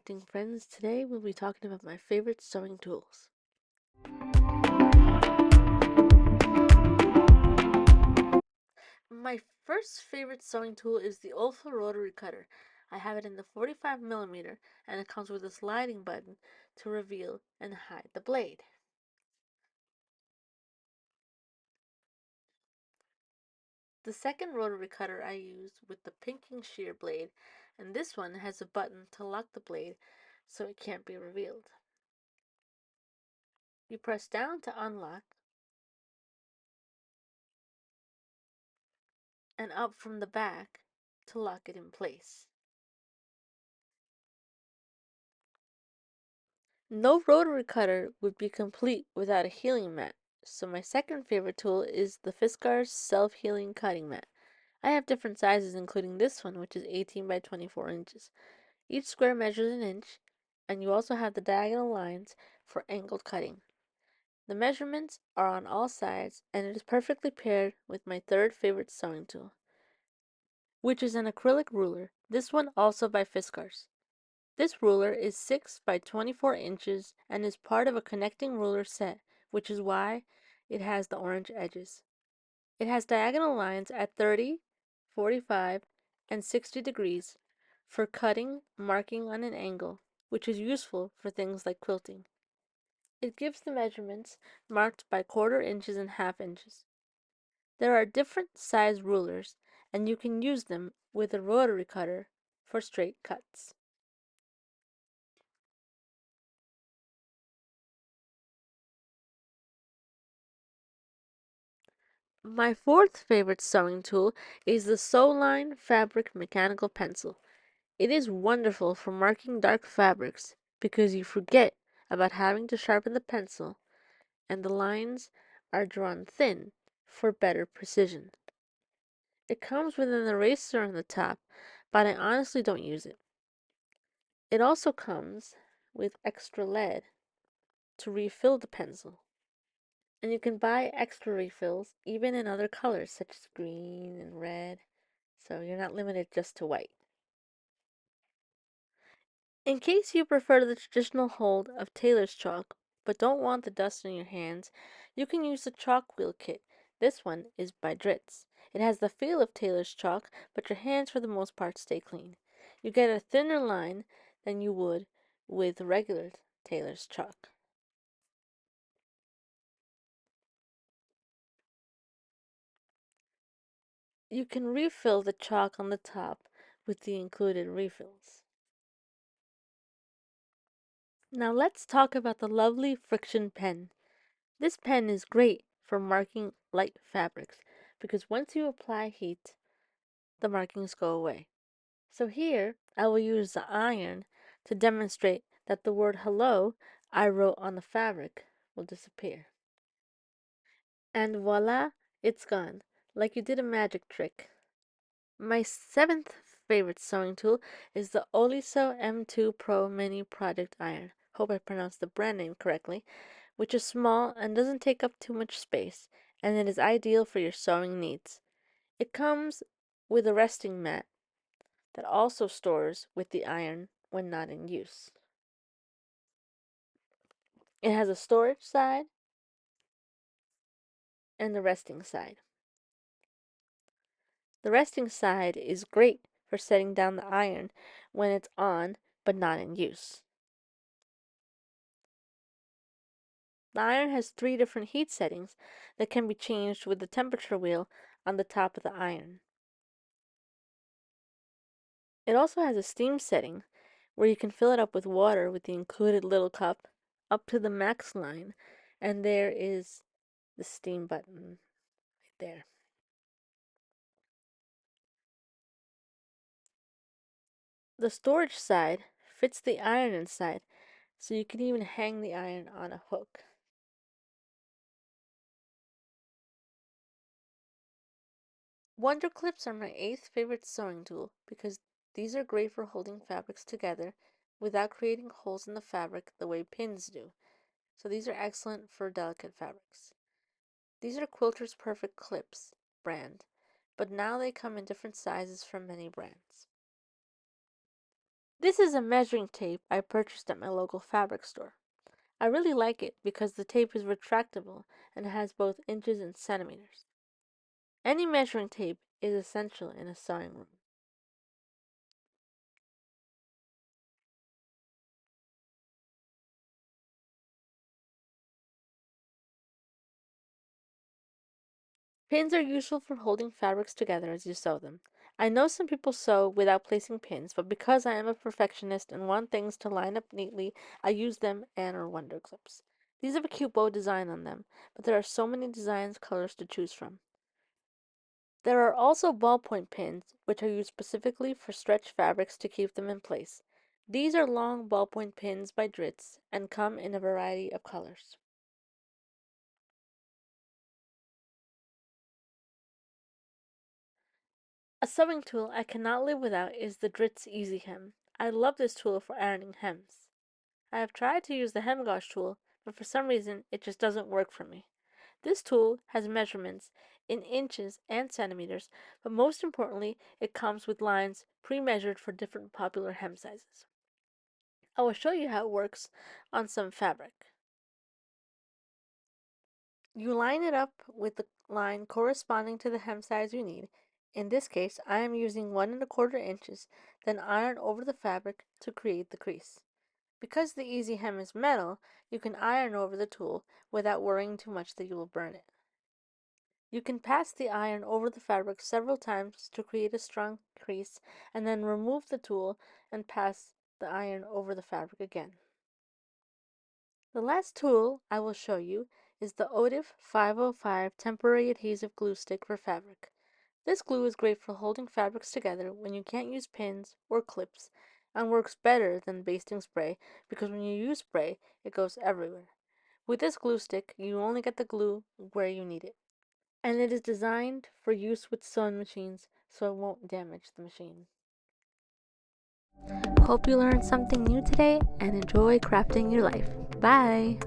Crafting Friends. Today we'll be talking about my favorite sewing tools. My first favorite sewing tool is the Olfa Rotary Cutter. I have it in the 45mm and it comes with a sliding button to reveal and hide the blade. The second rotary cutter I use with the pinking shear blade, and this one has a button to lock the blade so it can't be revealed. You press down to unlock and up from the back to lock it in place. No rotary cutter would be complete without a healing mat, so my second favorite tool is the Fiskars self-healing cutting mat. I have different sizes including this one, which is 18 by 24 inches. Each square measures an inch, and you also have the diagonal lines for angled cutting. The measurements are on all sides, and it is perfectly paired with my third favorite sewing tool, which is an acrylic ruler, this one also by Fiskars. This ruler is 6 by 24 inches and is part of a connecting ruler set, which is why it has the orange edges. It has diagonal lines at 30, 45, and 60 degrees for cutting, marking on an angle, which is useful for things like quilting. It gives the measurements marked by quarter inches and half inches. There are different size rulers, and you can use them with a rotary cutter for straight cuts. My fourth favorite sewing tool is the Sewline Fabric Mechanical Pencil. It is wonderful for marking dark fabrics because you forget about having to sharpen the pencil and the lines are drawn thin for better precision. It comes with an eraser on the top, but I honestly don't use it. It also comes with extra lead to refill the pencil. And you can buy extra refills even in other colors such as green and red, so you're not limited just to white. In case you prefer the traditional hold of tailor's chalk but don't want the dust in your hands, you can use the chalk wheel kit. This one is by Dritz. It has the feel of tailor's chalk, but your hands for the most part stay clean. You get a thinner line than you would with regular tailor's chalk. You can refill the chalk on the top with the included refills. Now let's talk about the lovely Friction pen. This pen is great for marking light fabrics because once you apply heat, the markings go away. So here, I will use the iron to demonstrate that the word hello I wrote on the fabric will disappear. And voila, it's gone, like you did a magic trick. My seventh favorite sewing tool is the Oliso M2 Pro Mini Project Iron. Hope I pronounced the brand name correctly, which is small and doesn't take up too much space, and it is ideal for your sewing needs. It comes with a resting mat that also stores with the iron when not in use. It has a storage side and the resting side. The resting side is great for setting down the iron when it's on but not in use. The iron has 3 different heat settings that can be changed with the temperature wheel on the top of the iron. It also has a steam setting where you can fill it up with water with the included little cup up to the max line, and there is the steam button right there. The storage side fits the iron inside, so you can even hang the iron on a hook. Wonder clips are my 8th favorite sewing tool because these are great for holding fabrics together without creating holes in the fabric the way pins do. So these are excellent for delicate fabrics. These are Quilter's Perfect Clips brand, but now they come in different sizes from many brands. This is a measuring tape I purchased at my local fabric store. I really like it because the tape is retractable and has both inches and centimeters. Any measuring tape is essential in a sewing room. Pins are useful for holding fabrics together as you sew them. I know some people sew without placing pins, but because I am a perfectionist and want things to line up neatly, I use them and or wonder clips. These have a cute bow design on them, but there are so many designs colors to choose from. There are also ballpoint pins, which are used specifically for stretched fabrics to keep them in place. These are long ballpoint pins by Dritz and come in a variety of colors. A sewing tool I cannot live without is the Dritz Easy Hem. I love this tool for ironing hems. I have tried to use the hem gauge tool, but for some reason it just doesn't work for me. This tool has measurements in inches and centimeters, but most importantly, it comes with lines pre-measured for different popular hem sizes. I will show you how it works on some fabric. You line it up with the line corresponding to the hem size you need. In this case, I am using 1¼ inches, then iron over the fabric to create the crease. Because the easy hem is metal, you can iron over the tool without worrying too much that you will burn it. You can pass the iron over the fabric several times to create a strong crease, and then remove the tool and pass the iron over the fabric again. The last tool I will show you is the OTIF 505 temporary adhesive glue stick for fabric. This glue is great for holding fabrics together when you can't use pins or clips and works better than basting spray because when you use spray, it goes everywhere. With this glue stick, you only get the glue where you need it. And it is designed for use with sewing machines so it won't damage the machine. Hope you learned something new today and enjoy crafting your life. Bye!